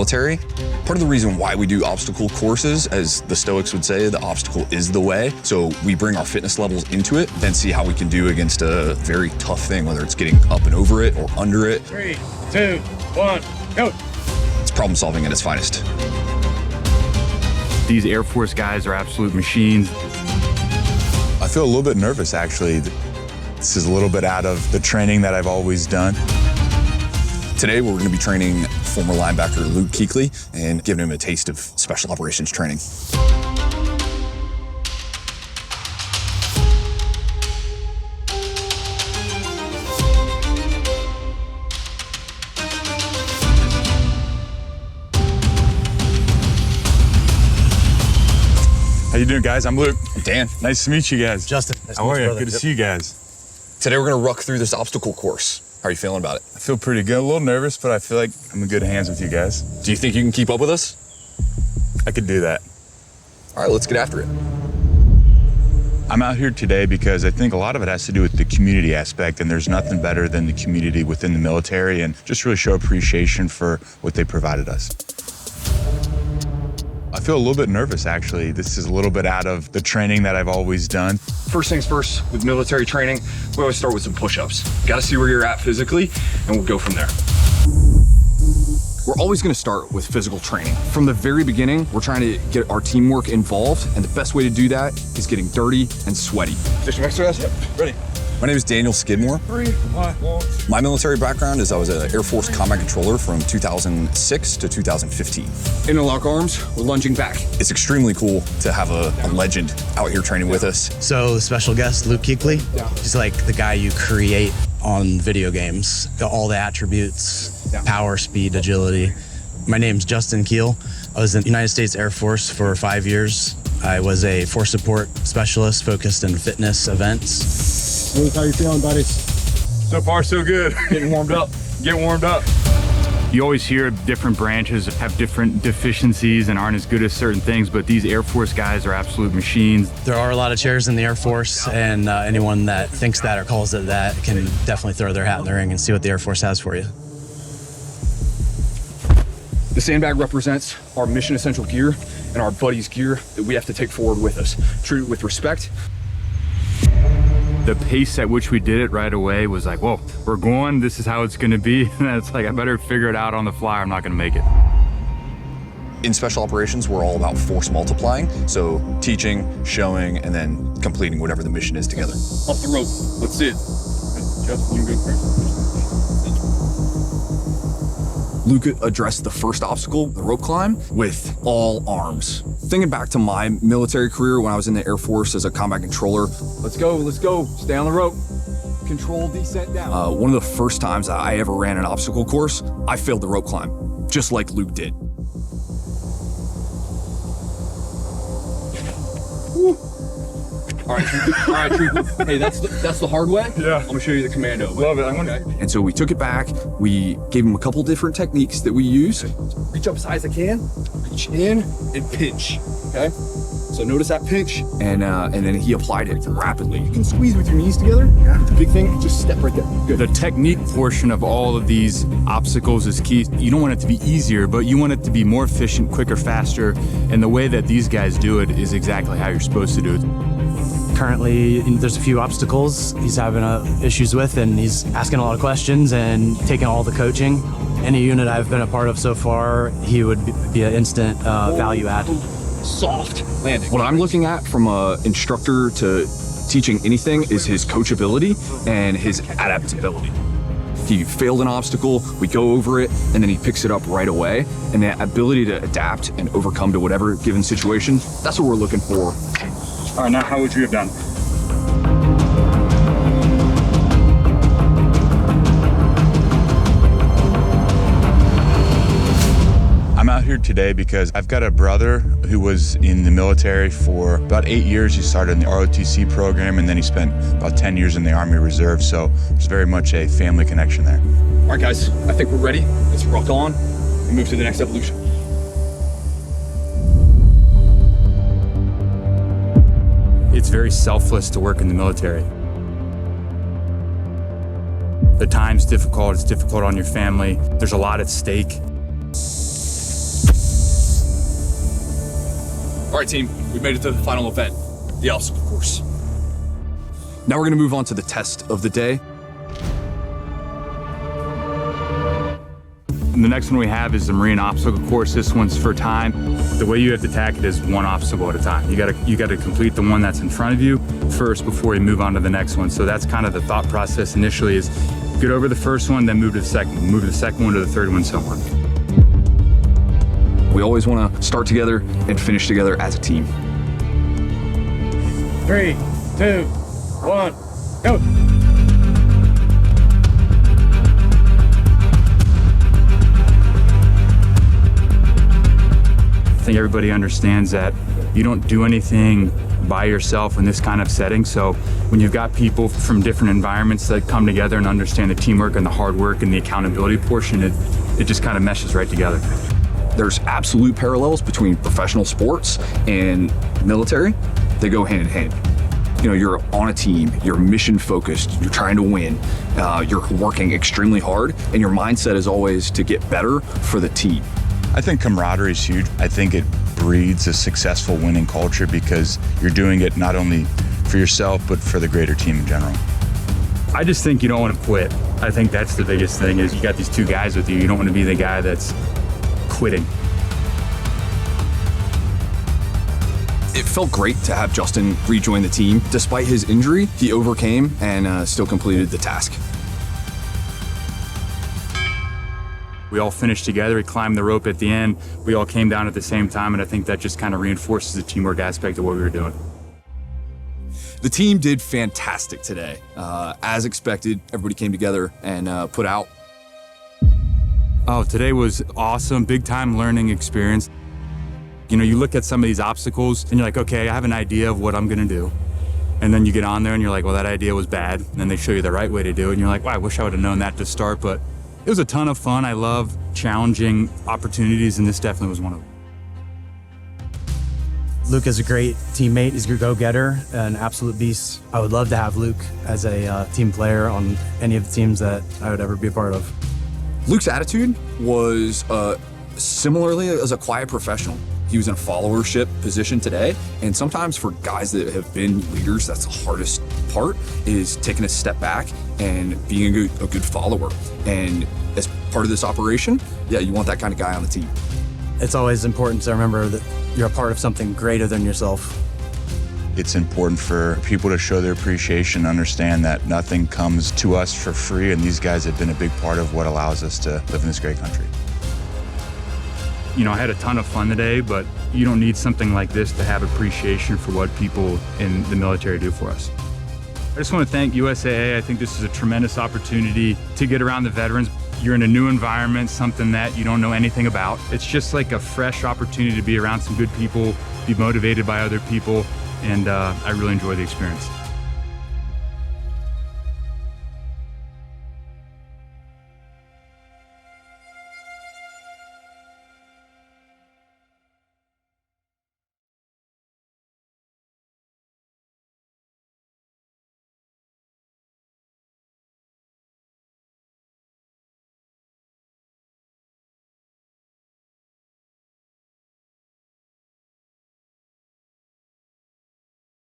military. Part of the reason why we do obstacle courses, as the Stoics would say, the obstacle is the way. So we bring our fitness levels into it, then see how we can do against a very tough thing, whether it's getting up and over it or under it. 3, 2, 1, go. It's problem solving at its finest. These Air Force guys are absolute machines. I feel a little bit nervous, actually. This is a little bit out of the training that I've always done. Today, we're going to be training former linebacker Luke Kuechly and giving him a taste of special operations training. How you doing, guys? I'm Luke. I'm Dan. Nice to meet you guys. Justin. Nice How are you? brother. Good to see you guys. Today, we're going to ruck through this obstacle course. How are you feeling about it? I feel pretty good. A little nervous, but I feel like I'm in good hands with you guys. Do you think you can keep up with us? I could do that. All right, let's get after it. I'm out here today because I think a lot of it has to do with the community aspect, and there's nothing better than the community within the military, and just really show appreciation for what they provided us. I feel a little bit nervous, actually. This is a little bit out of the training that I've always done. First things first, with military training, we always start with some push-ups. Got to see where you're at physically, and we'll go from there. We're always going to start with physical training. From the very beginning, we're trying to get our teamwork involved, and the best way to do that is getting dirty and sweaty. Position exercise? Yep. Ready. My name is Daniel Skidmore. 3, 1. My military background is I was an Air Force combat controller from 2006 to 2015. Interlock arms, we're lunging back. It's extremely cool to have a legend out here training with us. So the special guest, Luke Kuechly, he's like the guy you create on video games. All the attributes, power, speed, agility. My name's Justin Keel. I was in the United States Air Force for 5 years. I was a force support specialist focused in fitness events. Luke, how you feeling, buddies? So far, so good. Getting warmed up. Get warmed up. You always hear different branches have different deficiencies and aren't as good at certain things, but these Air Force guys are absolute machines. There are a lot of chairs in the Air Force, and anyone that thinks that or calls it that can definitely throw their hat in the ring and see what the Air Force has for you. The sandbag represents our mission essential gear and our buddies' gear that we have to take forward with us. Treat it with respect. The pace at which we did it right away was like, whoa, we're going, this is how it's gonna be. And it's like, I better figure it out on the fly, I'm not gonna make it. In special operations, we're all about force multiplying. So teaching, showing, and then completing whatever the mission is together. Up the rope. Let's see it. Just one good first. Luke addressed the first obstacle, the rope climb, with all arms. Thinking back to my military career when I was in the Air Force as a combat controller. Let's go, stay on the rope. Control descent down. One of the first times I ever ran an obstacle course, I failed the rope climb, just like Luke did. Woo. All right, Trooper. Hey, that's the hard way? Yeah. I'm gonna show you the commando way. Love it. Okay. And so we took it back. We gave him a couple different techniques that we use. Reach up as high as I can, reach in, and pinch, okay? So notice that pinch, and then he applied it rapidly. You can squeeze with your knees together. Yeah. The big thing, just step right there. Good. The technique portion of all of these obstacles is key. You don't want it to be easier, but you want it to be more efficient, quicker, faster. And the way that these guys do it is exactly how you're supposed to do it. Currently, there's a few obstacles he's having issues with, and he's asking a lot of questions and taking all the coaching. Any unit I've been a part of so far, he would be an instant value add. Soft landing. What I'm looking at from an instructor to teaching anything is his coachability and his adaptability. He failed an obstacle, we go over it, and then he picks it up right away. And that ability to adapt and overcome to whatever given situation, that's what we're looking for. All right, now how would you have done? I'm out here today because I've got a brother who was in the military for about 8 years. He started in the ROTC program, and then he spent about 10 years in the Army Reserve, so there's very much a family connection there. All right, guys, I think we're ready. Let's rock on and move to the next evolution. It's very selfless to work in the military. The time's difficult, it's difficult on your family. There's a lot at stake. All right, team, we made it to the final event, the obstacle course. Now we're gonna move on to the test of the day. And the next one we have is the marine obstacle course. This one's for time. The way you have to attack it is one obstacle at a time. You gotta complete the one that's in front of you first before you move on to the next one. So that's kind of the thought process initially is get over the first one, then move to the second one, move to the second one to the third one, so on. We always wanna start together and finish together as a team. 3, 2, 1, go. I think everybody understands that you don't do anything by yourself in this kind of setting. So when you've got people from different environments that come together and understand the teamwork and the hard work and the accountability portion, it just kind of meshes right together. There's absolute parallels between professional sports and military. They go hand in hand. You know, you're on a team, you're mission focused, you're trying to win, you're working extremely hard, and your mindset is always to get better for the team. I think camaraderie is huge. I think it breeds a successful winning culture because you're doing it not only for yourself, but for the greater team in general. I just think you don't want to quit. I think that's the biggest thing is you got these two guys with you. You don't want to be the guy that's quitting. It felt great to have Justin rejoin the team. Despite his injury, he overcame and still completed the task. We all finished together, we climbed the rope at the end, we all came down at the same time, and I think that just kind of reinforces the teamwork aspect of what we were doing. The team did fantastic today. As expected, everybody came together and put out. Oh, today was awesome, big time learning experience. You know, you look at some of these obstacles and you're like, okay, I have an idea of what I'm gonna do. And then you get on there and you're like, well, that idea was bad. And then they show you the right way to do it. And you're like, wow, I wish I would have known that to start, but it was a ton of fun. I love challenging opportunities, and this definitely was one of them. Luke is a great teammate. He's a go-getter, an absolute beast. I would love to have Luke as a team player on any of the teams that I would ever be a part of. Luke's attitude was similarly as a quiet professional. He was in a followership position today, and sometimes for guys that have been leaders, that's the hardest part, is taking a step back and being a good follower. And as part of this operation, yeah, you want that kind of guy on the team. It's always important to remember that you're a part of something greater than yourself. It's important for people to show their appreciation, understand that nothing comes to us for free, and these guys have been a big part of what allows us to live in this great country. You know, I had a ton of fun today, but you don't need something like this to have appreciation for what people in the military do for us. I just want to thank USAA. I think this is a tremendous opportunity to get around the veterans. You're in a new environment, something that you don't know anything about. It's just like a fresh opportunity to be around some good people, be motivated by other people, and I really enjoy the experience.